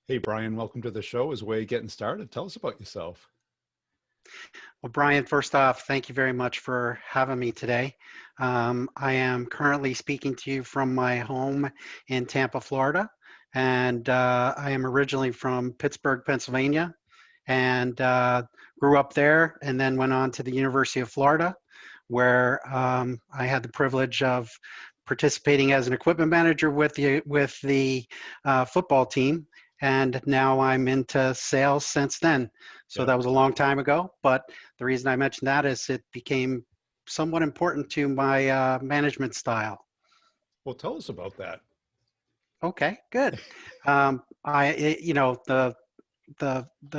Hey, Brian, welcome to the show. As we're getting started, tell us about yourself. Well, Brian, first off, thank you very much for having me today. I am currently speaking to you from my home in Tampa, Florida, and I am originally from Pittsburgh, Pennsylvania, and grew up there, and then went on to the University of Florida, where I had the privilege of participating as an equipment manager with the football team, and now I'm into sales since then. So Yeah. that was a long time ago, but the reason I mentioned that is it became somewhat important to my management style. Well, tell us about that. Okay, good. The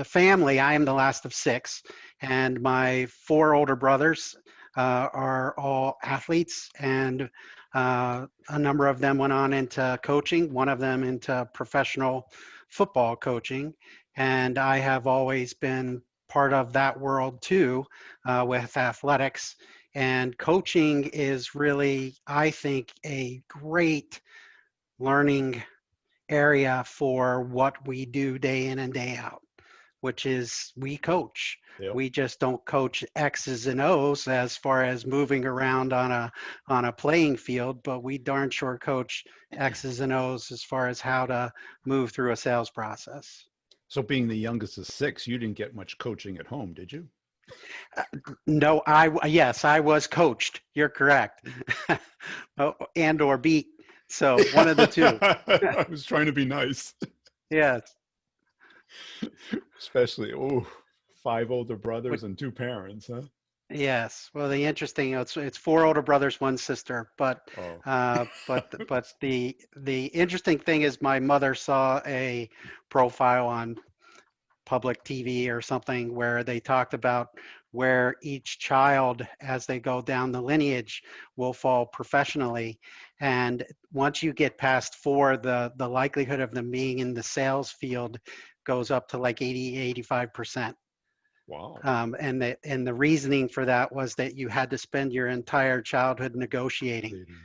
family. I am the last of six, and my four older brothers are all athletes, and a number of them went on into coaching. One of them into professional football coaching, and I have always been part of that world too, with athletics. And coaching is really, I think, a great learning area for what we do day in and day out, which is we coach. Yep. We just don't coach X's and O's as far as moving around on a playing field, but we darn sure coach X's and O's as far as how to move through a sales process. So, being the youngest of six, you didn't get much coaching at home, did you? No, yes, I was coached. You're correct. Oh, and or beat. So one of the two. I was trying to be nice, Yes. especially, oh, five older brothers and two parents, huh? Yes. Well, the interesting, it's four older brothers, one sister, but Oh, the interesting thing is my mother saw a profile on public TV or something where they talked about where each child, as they go down the lineage, will fall professionally. And once you get past four, the likelihood of them being in the sales field goes up to like 85%. wow. And the reasoning for that was that you had to spend your entire childhood negotiating Dating.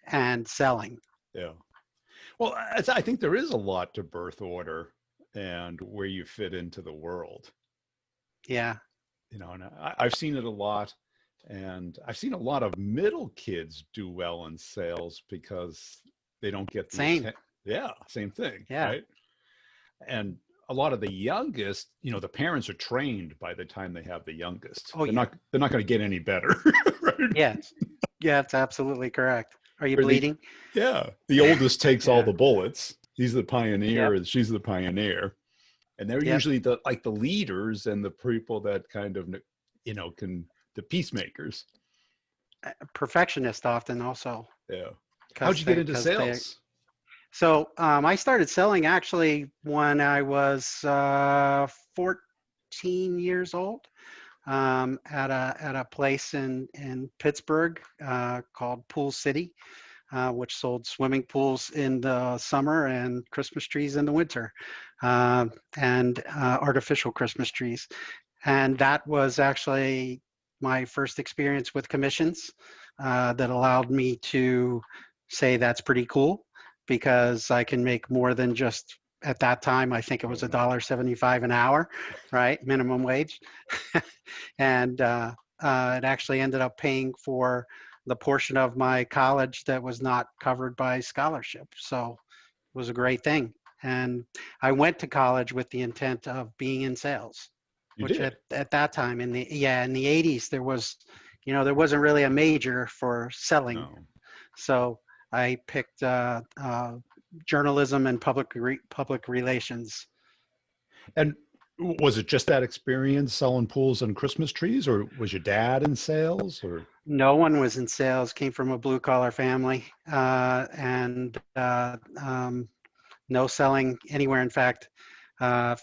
and selling. Yeah. Well, I think there is a lot to birth order and where you fit into the world. Yeah, And I've seen it a lot. And I've seen a lot of middle kids do well in sales because they don't get the same. attention. Yeah, same thing, Yeah. right? And a lot of the youngest, the parents are trained by the time they have the youngest. Oh, They're yeah. not going to get any better, right? Yes. Yeah, that's absolutely correct. Are you Where bleeding? the oldest takes all Yeah. the bullets. He's the Yep. pioneer, and she's the pioneer, and they're Yep. usually the leaders and the people that kind of, can the peacemakers. Perfectionist often also Yeah. How'd because you get they into because they. sales? So I started selling actually when I was 14 years old, at a place in Pittsburgh called Pool City, which sold swimming pools in the summer and Christmas trees in the winter, uh, and artificial Christmas trees. And that was actually my first experience with commissions, that allowed me to say that's pretty cool because I can make more than just, at that time I think it Oh, was a wow. dollar 75 an hour, right, minimum wage. And it actually ended up paying for the portion of my college that was not covered by scholarship. So it was a great thing. And I went to college with the intent of being in sales, You which did. at that time in the 80s there wasn't really a major for selling. No. So I picked journalism and public relations. And was it just that experience selling pools and Christmas trees, or was your dad in sales, or? No one was in sales, came from a blue collar family, and no selling anywhere. In fact,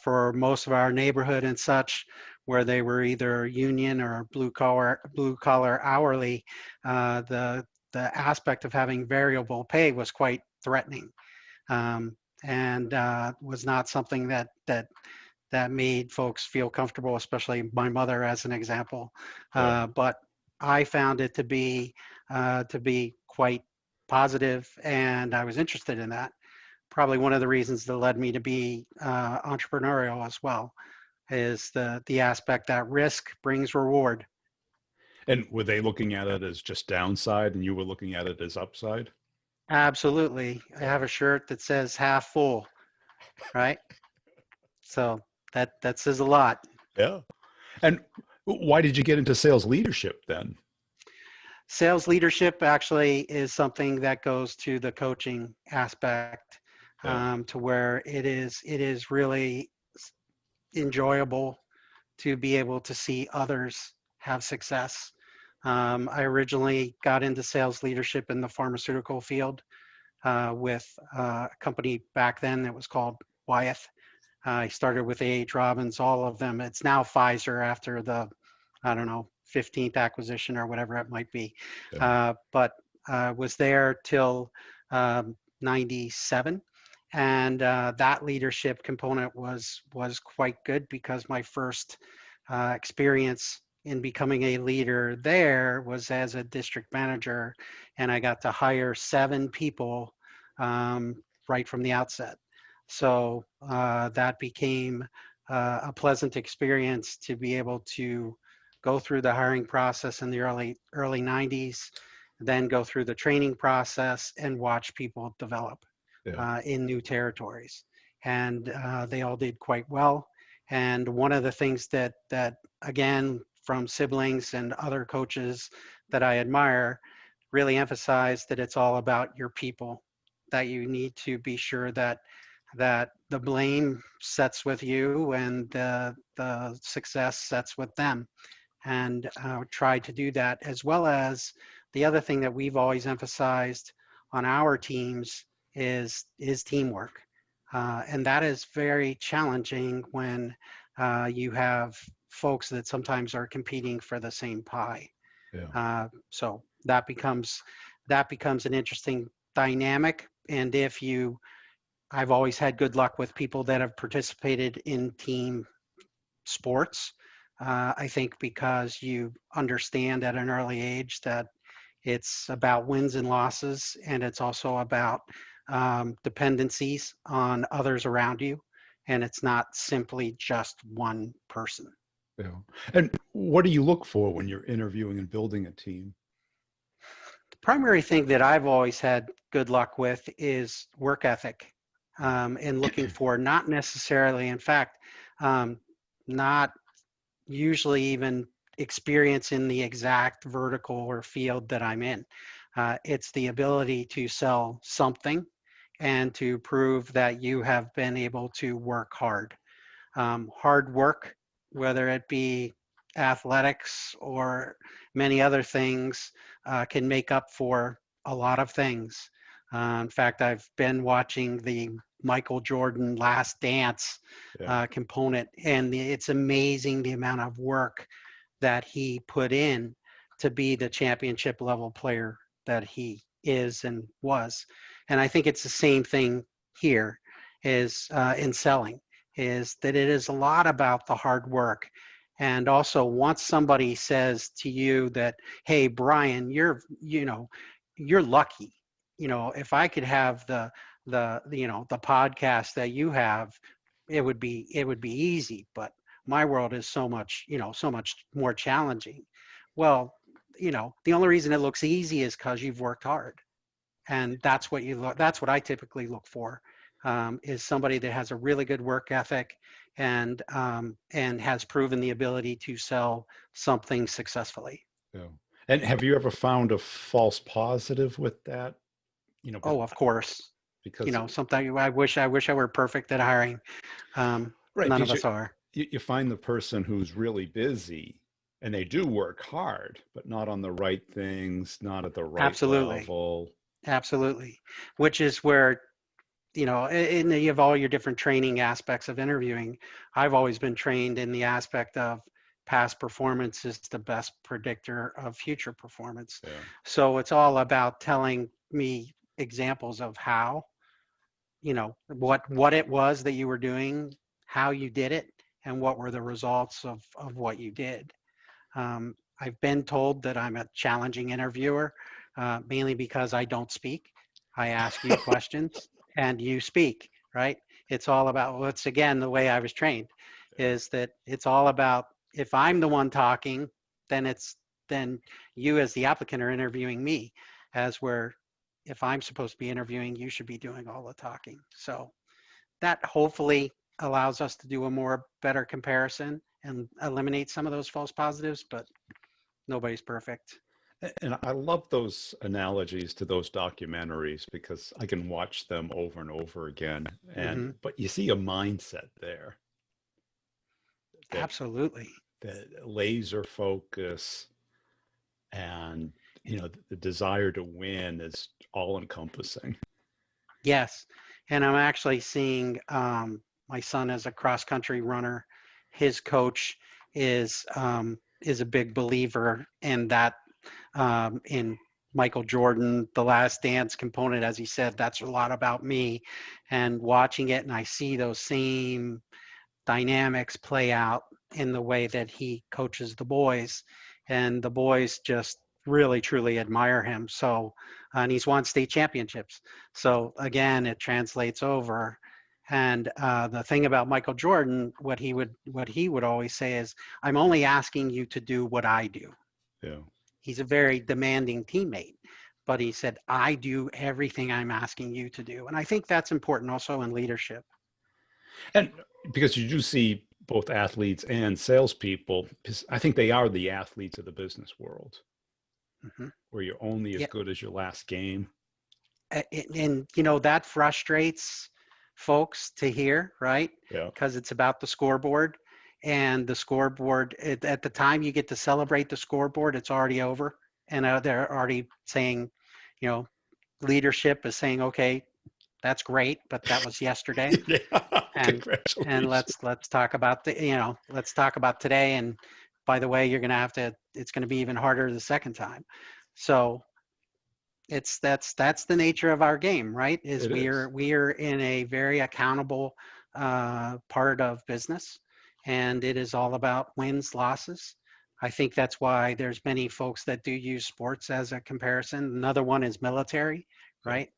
for most of our neighborhood and such, where they were either union or blue collar hourly, the aspect of having variable pay was quite threatening, and was not something that made folks feel comfortable, especially my mother as an example. Yeah. But I found it to be quite positive, and I was interested in that. probably one of the reasons that led me to be entrepreneurial as well, is the aspect that risk brings reward. And were they looking at it as just downside and you were looking at it as upside? Absolutely. I Yeah. have a shirt that says half full, right? So that says a lot. Yeah. And why did you get into sales leadership then? Sales leadership actually is something that goes to the coaching aspect, Yeah. to where it is really enjoyable to be able to see others have success. I originally got into sales leadership in the pharmaceutical field with a company back then that was called Wyeth. I started with A.H. Robbins, all of them. It's now Pfizer after the, I don't know, 15th acquisition or whatever it might be. Yeah. But was there till 97. And that leadership component was quite good, because my first experience in becoming a leader there was as a district manager, and I got to hire 7 people right from the outset. So that became a pleasant experience to be able to go through the hiring process in the early 90s, then go through the training process and watch people develop Yeah. in new territories. And they all did quite well. And one of the things that again, from siblings and other coaches that I admire, really emphasize that it's all about your people, that you need to be sure that the blame sets with you and the success sets with them, and try to do that. As well as the other thing that we've always emphasized on our teams is teamwork, and that is very challenging when you have folks that sometimes are competing for the same pie. Yeah. So that becomes an interesting dynamic. And if you I've always had good luck with people that have participated in team sports. I think because you understand at an early age that it's about wins and losses, and it's also about dependencies on others around you, and it's not simply just one person. Yeah. And what do you look for when you're interviewing and building a team? The primary thing that I've always had good luck with is work ethic, and looking for not necessarily, in fact, um, not usually even experience in the exact vertical or field that I'm in. It's the ability to sell something and to prove that you have been able to work hard. Hard work, whether it be athletics or many other things, can make up for a lot of things. In fact, I've been watching the Michael Jordan Last Dance Yeah. component, and it's amazing the amount of work that he put in to be the championship level player that he is and was. And I think it's the same thing here, is in selling, is that it is a lot about the hard work. And also, once somebody says to you that, hey, Brian, you're lucky. If I could have the podcast that you have, it would be easy. But my world is so much more challenging. Well, the only reason it looks easy is because you've worked hard, and that's what I typically look for, is somebody that has a really good work ethic, and has proven the ability to sell something successfully. Yeah. And have you ever found a false positive with that? You know, Oh, of course. because Sometimes I wish I were perfect at hiring. right, None of because us are. you find the person who's really busy and they do work hard, but not on the right things, not at the right Absolutely. level. Absolutely. Which is where, and you have all your different training aspects of interviewing. I've always been trained in the aspect of past performance is the best predictor of future performance. Yeah. So it's all about telling me examples of how, what it was that you were doing, how you did it, and what were the results of what you did. I've been told that I'm a challenging interviewer, mainly because I don't speak. I ask you questions, and you speak, right? It's all about, well, it's again the way I was trained, is that it's all about, if I'm the one talking, then you as the applicant are interviewing me, as where if I'm supposed to be interviewing, you should be doing all the talking. So that hopefully allows us to do a more better comparison and eliminate some of those false positives, but nobody's perfect. And I love those analogies to those documentaries because I can watch them over and over again. Hmm. But you see a mindset there that Absolutely. that laser focus and the desire to win is all encompassing. Yes. And I'm actually seeing my son as a cross country runner. His coach is a big believer in that, in Michael Jordan, the last dance component, as he said, that's a lot about me, and watching it. And I see those same dynamics play out in the way that he coaches the boys, and the boys just really truly admire him. So and he's won state championships, so again it translates over. And the thing about Michael Jordan, what he would always say is, I'm only asking you to do what I do. Yeah. He's a very demanding teammate, but he said, I do everything I'm asking you to do. And I think that's important also in leadership. And because you do see both athletes and salespeople, because I think they are the athletes of the business world, Hmm. where you're only as Yeah. good as your last game. And that frustrates folks to hear, right? Yeah. Because it's about the scoreboard, and the scoreboard, at the time you get to celebrate the scoreboard, it's already over. And they're already saying, you know, leadership is saying, okay, that's great, but that was yesterday. Yeah. and and Congratulations. let's talk about let's talk about today. And by the way, it's going to be even harder the second time. So that's the nature of our game, right? Is It is. we are in a very accountable part of business, and it is all about wins, losses. I think that's why there's many folks that do use sports as a comparison. Another one is military, Yeah. right?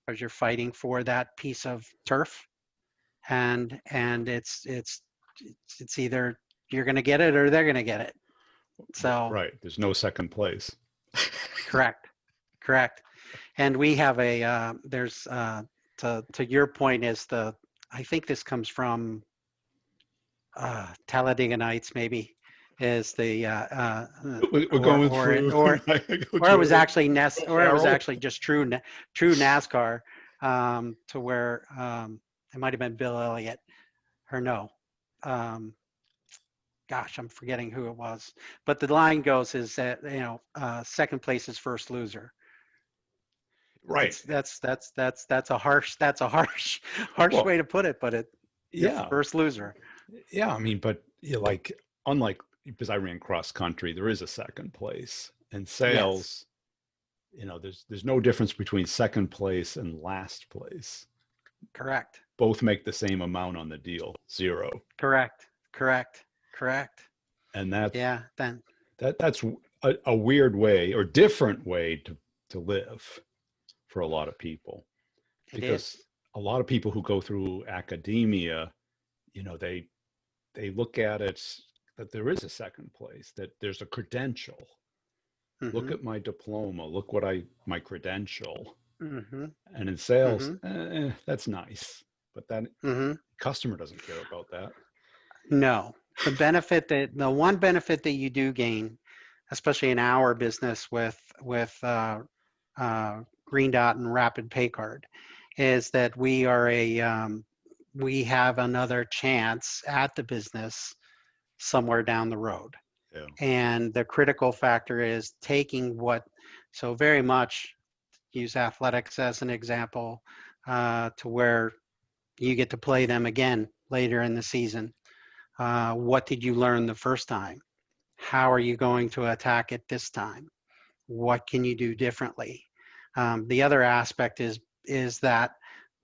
Because you're fighting for that piece of turf, and it's either you're going to get it or they're going to get it. So Right. There's no second place. correct, correct. And we have there's to your point, is I think this comes from Talladega Nights, maybe, is the We're going through. or it was actually or it was Harold. actually just true NASCAR, to where it might have been Bill Elliott, or no, um, gosh, I'm forgetting who it was, but the line goes is that second place is first loser. Right. That's a harsh Well, way to put it, but you're yeah. first loser. Yeah. I mean, but like, unlike, because I ran cross country, there is a second place. And Yes, sales, there's no difference between second place and last place. correct, Both make the same amount on the deal, zero. correct, correct, correct. And that Yeah, then that's a weird way or different way to live for a lot of people, it because is. a lot of people who go through academia, they look at it that there is a second place, that there's a credential. Look Mm-hmm. at my diploma. Look what my credential. Mm-hmm. And in sales, Mm-hmm. that's nice, but that Mm-hmm. customer doesn't care about that. No, the one benefit that you do gain, especially in our business with Green Dot and Rapid Pay Card, is that we have another chance at the business somewhere down the road. Yeah. And the critical factor is so very much use athletics as an example, to where you get to play them again later in the season. What did you learn the first time? How are you going to attack it this time? What can you do differently? The other aspect is that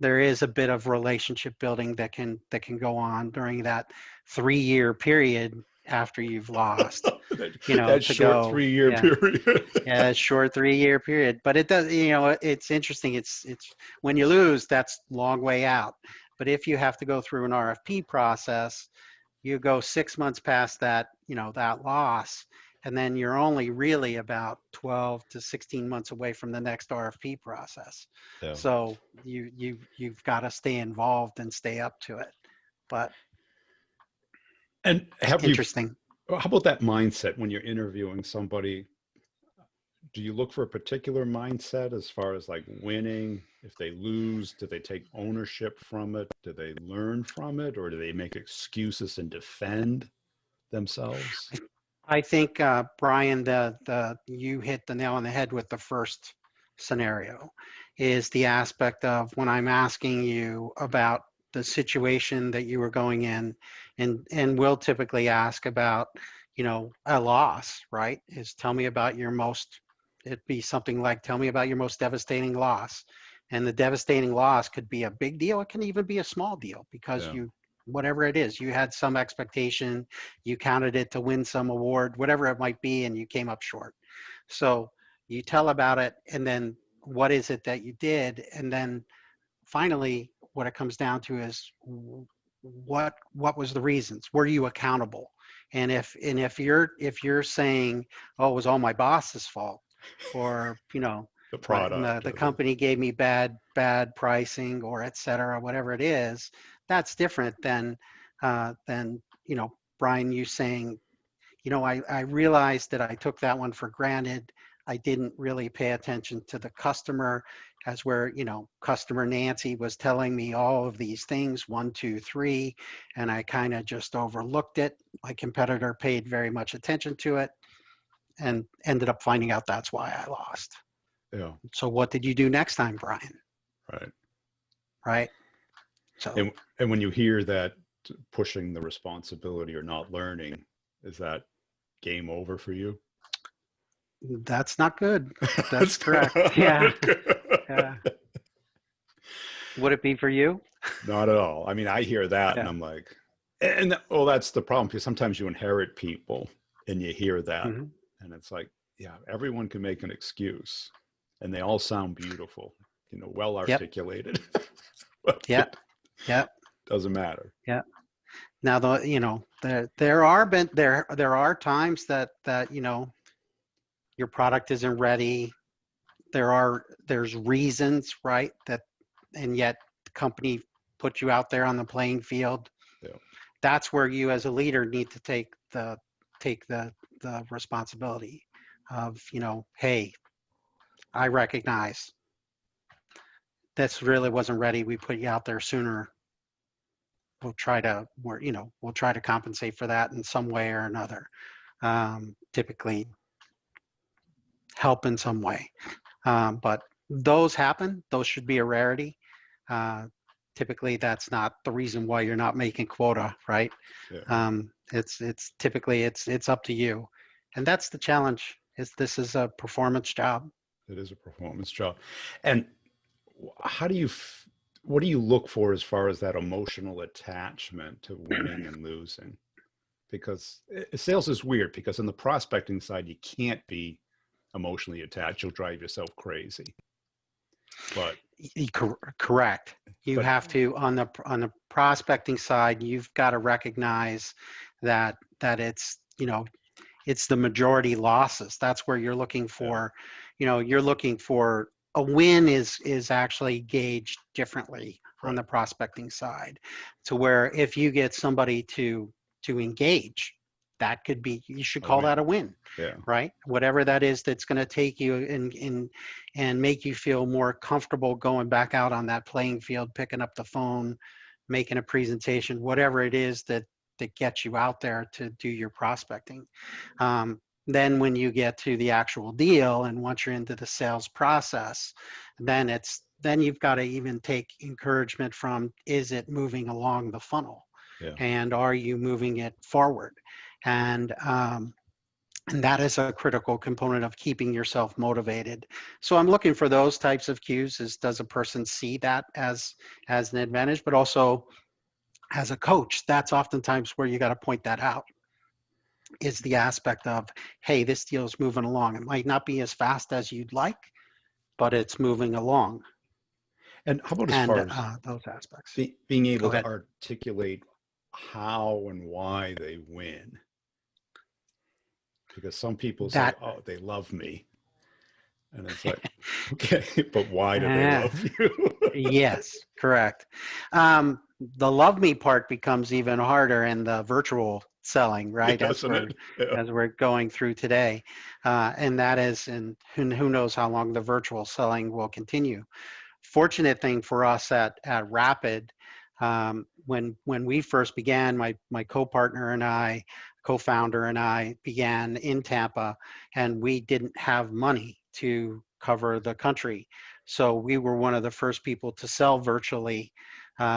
there is a bit of relationship building that can go on during that 3-year period after you've lost. That to short go, 3-year yeah. period. Yeah, a short 3-year period, but it does, it's interesting. It's when you lose, that's long way out. But if you have to go through an RFP process, you go 6 months past that, that loss, and then you're only really about 12 to 16 months away from the next RFP process. Yeah. So you've got to stay involved and stay up to it. But And interesting. how about that mindset when you're interviewing somebody? Do you look for a particular mindset as far as like winning? If they lose, do they take ownership from it? Do they learn from it? Or do they make excuses and defend themselves? I think, Brian, you hit the nail on the head with the first scenario, is the aspect of when I'm asking you about the situation that you were going in, and we'll typically ask about, a loss, right? Is tell me about your most, it'd be something like, tell me about your most devastating loss. And the devastating loss could be a big deal. It can even be a small deal because Yeah. whatever it is, you had some expectation, you counted it to win some award, whatever it might be, and you came up short. So you tell about it, and then what is it that you did? And then finally, what it comes down to is what was the reasons? Were you accountable? And if you're saying, oh, it was all my boss's fault, or The the product. company gave me bad pricing, or et cetera, whatever it is, that's different than Brian, you saying, I realized that I took that one for granted. I didn't really pay attention to the customer, as where, customer Nancy was telling me all of these things, 1, 2, 3, and I kind of just overlooked it. My competitor paid very much attention to it and ended up finding out that's why I lost. Yeah. So what did you do next time, Brian? Right. Right? So And when you hear that pushing the responsibility or not learning, is that game over for you? that's not good. That's That's correct. Yeah. Yeah. Would it be for you? not at all. I mean, I hear that and Yeah. I'm like, and well, that's the problem because sometimes you inherit people and you hear that Hmm. and it's like, yeah, everyone can make an excuse and they all sound beautiful, well Yep. articulated, but Yep. it Yep. doesn't matter. Yeah. Now there are times that your product isn't ready. There's reasons, right? And yet the company put you out there on the playing field. Yeah. That's where you as a leader need to take the responsibility of, hey, I recognize this really wasn't ready. We put you out there sooner. We'll try to compensate for that in some way or another. Typically help in some way. But those happen. Those should be a rarity. Uh, Typically, that's not the reason why you're not making quota, right? Yeah. It's typically it's up to you, and that's the challenge. This is a performance job. It is a performance job. And how do you, what do you look for as far as that emotional attachment to winning and losing? Because sales is weird because on the prospecting side, you can't be emotionally attached. You'll drive yourself crazy. But, Correct. You but have to on the prospecting side. You've got to recognize that it's the majority losses. That's where you're looking yeah, for, you're looking for a win is actually gauged differently on right. the prospecting side, to where if you get somebody to engage, that could be, you should A call that win. a win, Yeah. right? Whatever that is that's going to take you and make you feel more comfortable going back out on that playing field, picking up the phone, making a presentation, whatever it is that gets you out there to do your prospecting. Then when you get to the actual deal, and once you're into the sales process, then you've got to even take encouragement from, is it moving along the funnel, Yeah. and are you moving it forward? And that is a critical component of keeping yourself motivated. So I'm looking for those types of cues. Is, does a person see that as an advantage? But also, as a coach, that's oftentimes where you got to point that out. is the aspect of, hey, this deal's moving along. It might not be as fast as you'd like, but it's moving along. And how about as And far as those aspects. being Go able to ahead. articulate how and why they win? Because some people say, That, oh, they love me. And it's like, okay, but why do they uh, love you? yes, correct. The love me part becomes even harder in the virtual selling, right? Doesn't it? Yeah. As we're going through today, and that is, and who knows how long the virtual selling will continue. Fortunate thing for us at Rapid, when we first began, my co-partner and I, co-founder and I began in Tampa, and we didn't have money to cover the country. So we were one of the first people to sell virtually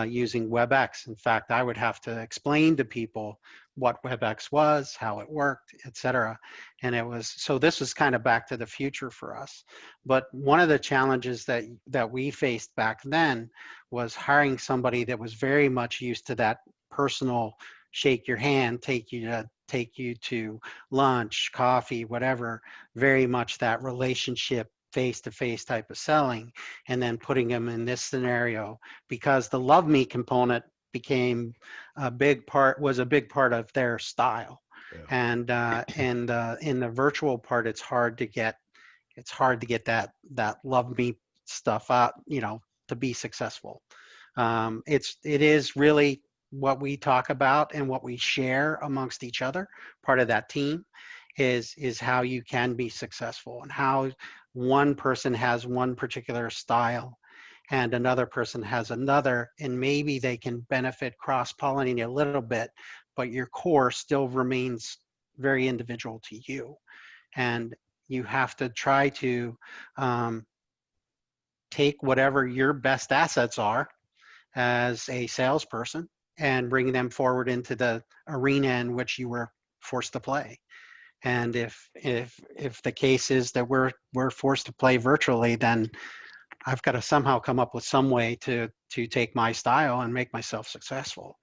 using WebEx. In fact, I would have to explain to people what WebEx was, how it worked, et cetera. And it was, so this was kind of back to the future for us. But one of the challenges that we faced back then was hiring somebody that was very much used to that personal shake your hand, take you to lunch, coffee, whatever, very much that relationship face-to-face type of selling, and then putting them in this scenario because the love me component became was a big part of their style. Yeah. And in the virtual part, it's hard to get that love me stuff out, to be successful. It is really what we talk about and what we share amongst each other. Part of that team is how you can be successful, and how one person has one particular style and another person has another, and maybe they can benefit cross-pollinating a little bit, but your core still remains very individual to you. And you have to try to um, take whatever your best assets are as a salesperson and bring them forward into the arena in which you were forced to play. And if the case is that we're forced to play virtually, then I've got to somehow come up with some way to take my style and make myself successful.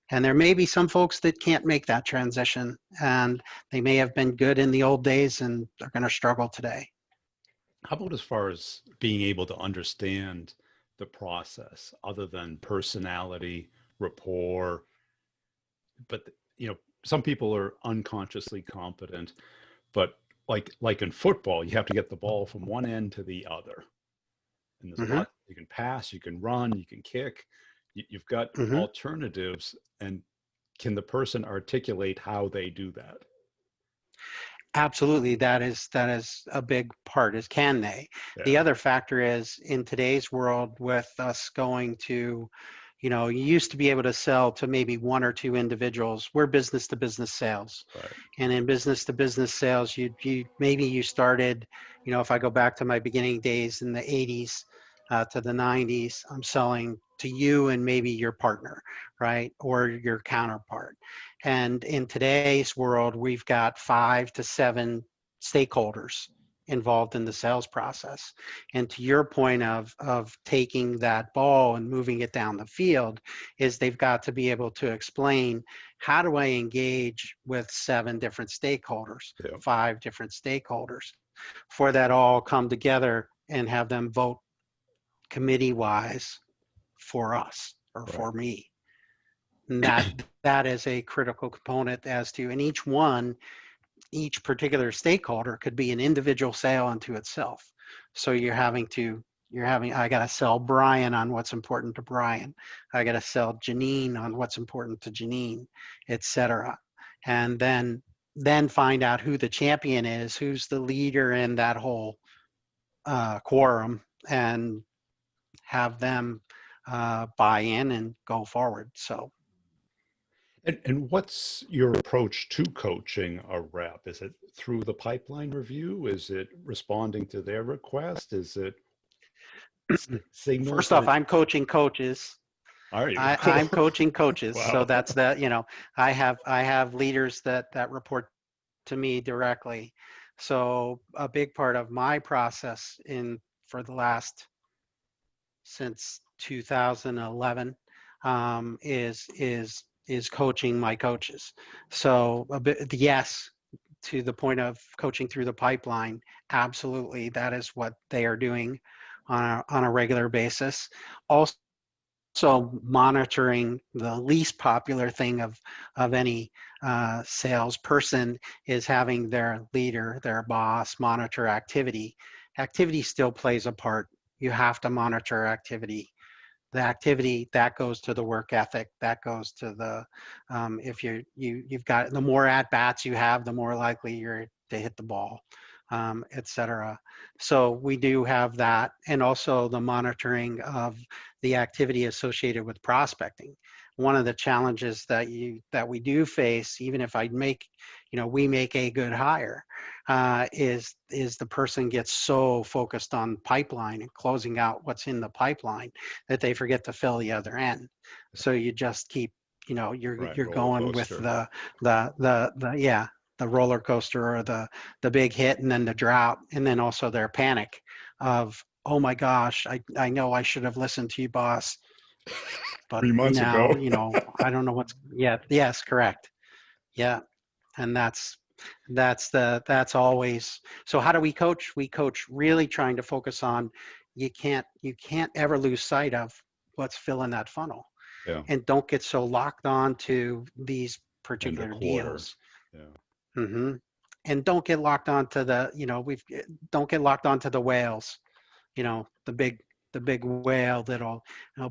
And there may be some folks that can't make that transition, and they may have been good in the old days and they're going to struggle today. How about as far as being able to understand the process other than personality, rapport? But, some people are unconsciously competent, but like in football, you have to get the ball from one end to the other. And there's a Hmm. lot, you can pass, you can run, you can kick, you've got Hmm. alternatives. And can the person articulate how they do that? Absolutely, that is a big part. Is can they? The Yeah. other factor is in today's world, with us going to, you used to be able to sell to maybe one or two individuals. We're business to business sales. Right. And in business to business sales, you maybe you started, if I go back to my beginning days in the 80s to the 90s, I'm selling to you and maybe your partner, right? Or your counterpart. And in today's world, we've got 5 to 7 stakeholders involved in the sales process. And to your point of taking that ball and moving it down the field, is they've got to be able to explain, how do I engage with 7 different stakeholders, Yeah. 5 different stakeholders, for that all come together and have them vote committee wise for us or Right. for me. And that is a critical component as to, and each particular stakeholder could be an individual sale unto itself. So I got to sell Brian on what's important to Brian. I got to sell Janine on what's important to Janine, et cetera. And then find out who the champion is, who's the leader in that whole quorum, and have them buy in and go forward. So And what's your approach to coaching a rep? Is it through the pipeline review? Is it responding to their request? Is it signals first off, that I'm coaching coaches. are you? I'm coaching coaches, so Wow. that's that. I have leaders that report to me directly. So a big part of my process for the last, since 2011, is is coaching my coaches. So a bit, yes, to the point of coaching through the pipeline, absolutely, that is what they are doing on a regular basis. Also, monitoring, the least popular thing of any salesperson is having their leader, their boss, monitor activity. Activity still plays a part. You have to monitor activity. The activity that goes to the work ethic, that goes to the if you've got, the more at bats you have, the more likely you're to hit the ball, etc. So we do have that, and also the monitoring of the activity associated with prospecting. One of the challenges that we do face, even if we make a good hire, is the person gets so focused on pipeline and closing out what's in the pipeline that they forget to fill the other end. So you just keep, Right, you're roller going with coaster. the roller coaster, or the big hit, and then the drought, and then also their panic of, oh my gosh, I know I should have listened to you, boss, but 3 months now, ago. I don't know yes, correct. Yeah. And that's always, so how do we coach? We coach really trying to focus on, you can't ever lose sight of what's filling that funnel, Yeah, and don't get so locked on to these end a particular quarter. deals. Yeah, Hmm. And don't get locked onto don't get locked onto the whales, the big whale that'll,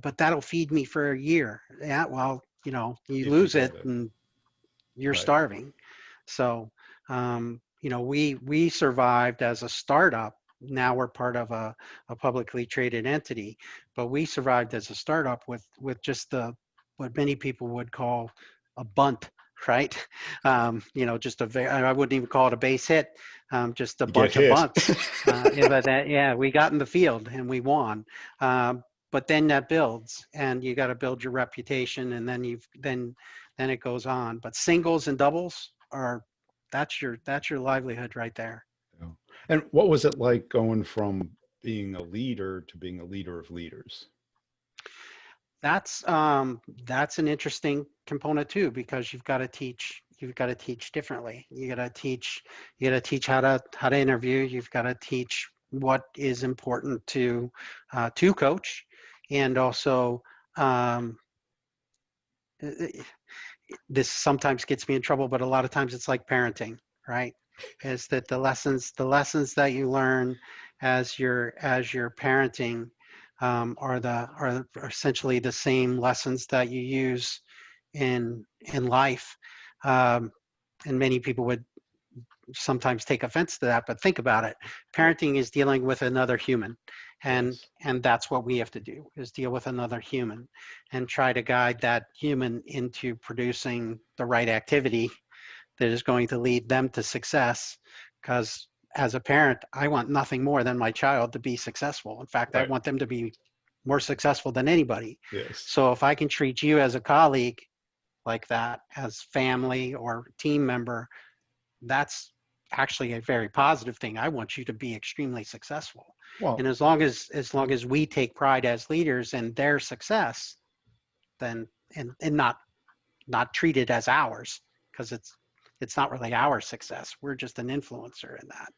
but that'll feed me for a year. Yeah, well, you you lose forget it it. and you're Right. starving. So, we survived as a startup. Now we're part of a publicly traded entity, but we survived as a startup with just what many people would call a bunt, right? Just I wouldn't even call it a base hit, just a You get bunch of hit. bunts. Yeah, we got in the field and we won. But then that builds, and you got to build your reputation, and then it goes on. But singles and doubles are, that's your livelihood right there. Yeah. And what was it like going from being a leader to being a leader of leaders? That's an interesting component too, because you've got to teach differently. You got to teach how to interview. You've got to teach what is important to coach, and also, um, this sometimes gets me in trouble, but a lot of times it's like parenting, right? Is that the lessons that you learn as you're parenting, are essentially the same lessons that you use in life. Um, and many people would sometimes take offense to that, but think about it. Parenting is dealing with another human, and Yes. and that's what we have to do, is deal with another human and try to guide that human into producing the right activity that is going to lead them to success. Because as a parent, I want nothing more than my child to be successful. In fact, I Right. want them to be more successful than anybody. Yes. So if I can treat you as a colleague like that, as family or team member, that's actually a very positive thing. I want you to be extremely successful. And Well, as long as we take pride as leaders in their success, then and not treat it as ours, because it's not really our success. We're just an influencer in that.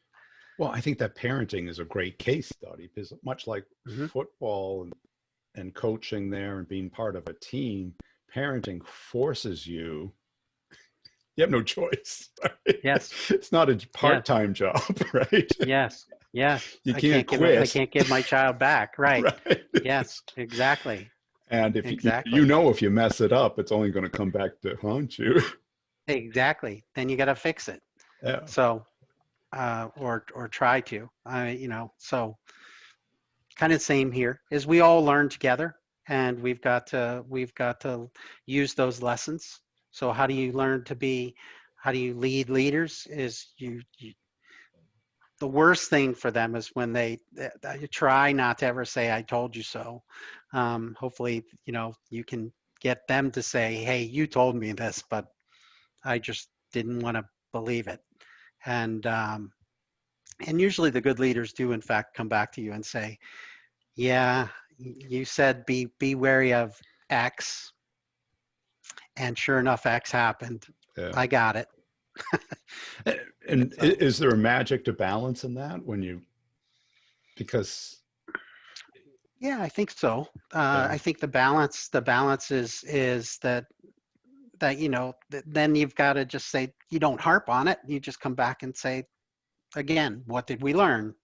well, I think that parenting is a great case study because much like Hmm. football and coaching there and being part of a team, parenting forces you. You have no choice. Right? Yes, It's not a yes, part-time job, right? yes, yes. You I can't can't give I quit, can't give my child back. Right. right? Yes, exactly. And if you Exactly. know if you mess it up, it's only going to come back to haunt you. Exactly. Then you got to fix it. Yeah. So, or try to. So kind of same here, is we all learn together, and we've got to use those lessons. So how do you lead leaders, is the worst thing for them is when you try not to ever say I told you so. Hopefully, you can get them to say, hey, you told me this, but I just didn't want to believe it. And um, and usually the good leaders do in fact come back to you and say, yeah, you said be wary of X, And sure enough, X happened. Yeah. I got it. And So, is there a magic to balance in that when you, because, yeah, I think so. yeah, I think the balance is that then you've got to just say, you don't harp on it. You just come back and say, again, what did we learn?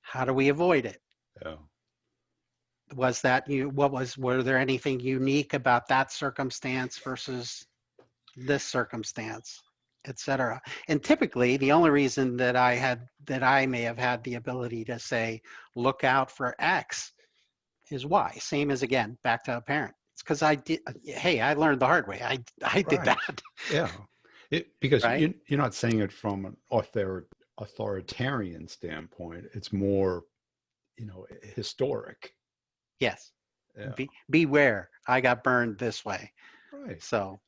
How do we avoid it? yeah, Was that were there anything unique about that circumstance versus this circumstance, etc.? And typically the only reason that I may have had the ability to say, look out for X, is Y. Same as, again, back to a parent. It's because I learned the hard way. I did right. that. Yeah. Because Right? you're not saying it from an authoritarian standpoint. It's more, historic. Yes. Yeah. Beware. I got burned this way. Right. So,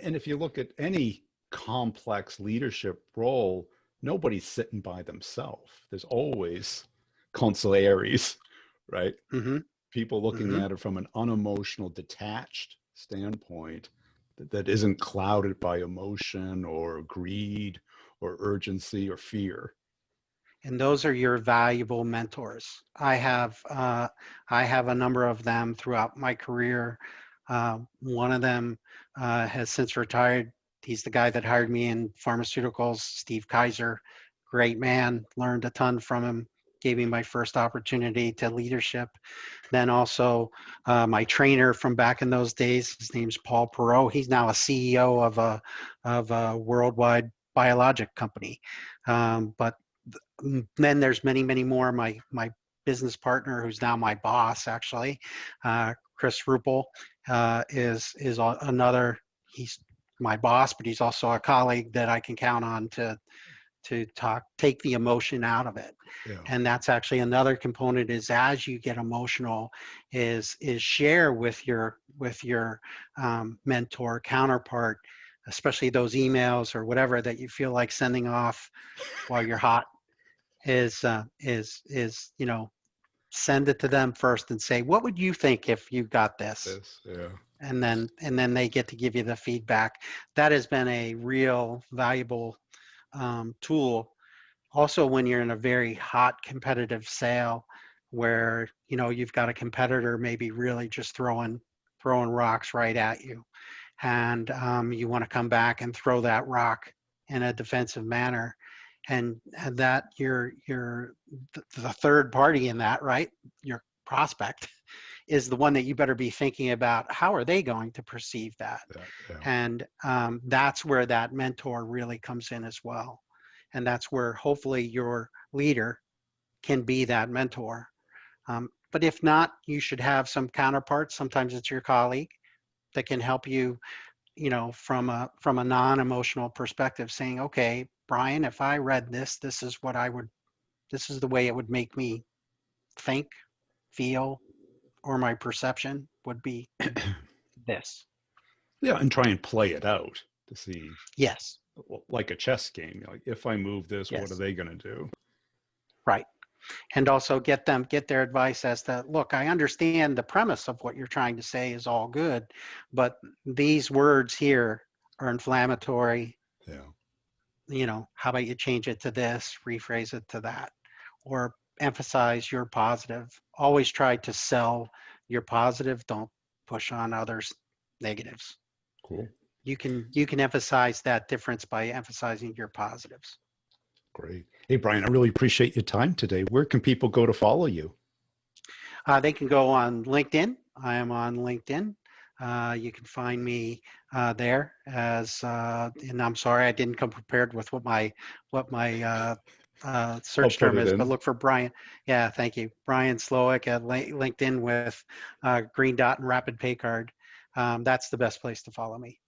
And if you look at any complex leadership role, nobody's sitting by themselves. There's always consigliaries, right? mm-hmm, People looking mm-hmm. at it from an unemotional, detached standpoint that isn't clouded by emotion or greed or urgency or fear. And those are your valuable mentors. I have a number of them throughout my career. One of them has since retired. He's the guy that hired me in pharmaceuticals, Steve Kaiser. Great man. Learned a ton from him. Gave me my first opportunity to leadership. Then also my trainer from back in those days, his name's Paul Perot. He's now a CEO of a worldwide biologic company. But then there's many, many more. My business partner, who's now my boss, actually, Chris Ruppel, is another. He's my boss, but he's also a colleague that I can count on to take the emotion out of it. Yeah. And that's actually another component, is as you get emotional, is share with your mentor counterpart, especially those emails or whatever that you feel like sending off while you're hot, is send it to them first and say, what would you think if you got this? This, yeah. And then they get to give you the feedback. That has been a real valuable tool. Also, when you're in a very hot competitive sale, where you've got a competitor maybe really just throwing rocks right at you, and you want to come back and throw that rock in a defensive manner, and that you're the third party in that, right? Your prospect is the one that you better be thinking about, how are they going to perceive that? Yeah. And that's where that mentor really comes in as well. And that's where hopefully your leader can be that mentor. But if not, you should have some counterparts. Sometimes it's your colleague that can help you, from a non-emotional perspective, saying, okay, Brian, if I read this, this is the way it would make me think, feel, or my perception would be this. Yeah. And try and play it out to see, Yes. like a chess game. Like, if I move this, what are Yes. they going to do? Right. And also get their advice as to, look, I understand the premise of what you're trying to say is all good, but these words here are inflammatory. Yeah. How about you change it to this, rephrase it to that, or emphasize your positive. Always try to sell your positive. Don't push on others' negatives. Cool. You can emphasize that difference by emphasizing your positives. Great. Hey, Brian, I really appreciate your time today. Where can people go to follow you? They can go on LinkedIn. I am on LinkedIn. You can find me there as, and I'm sorry I didn't come prepared with what my I'll search put term it is, but in. look for Brian. Yeah, thank you, Brian Slowick at LinkedIn with green dot and rapid pay card. That's the best place to follow me.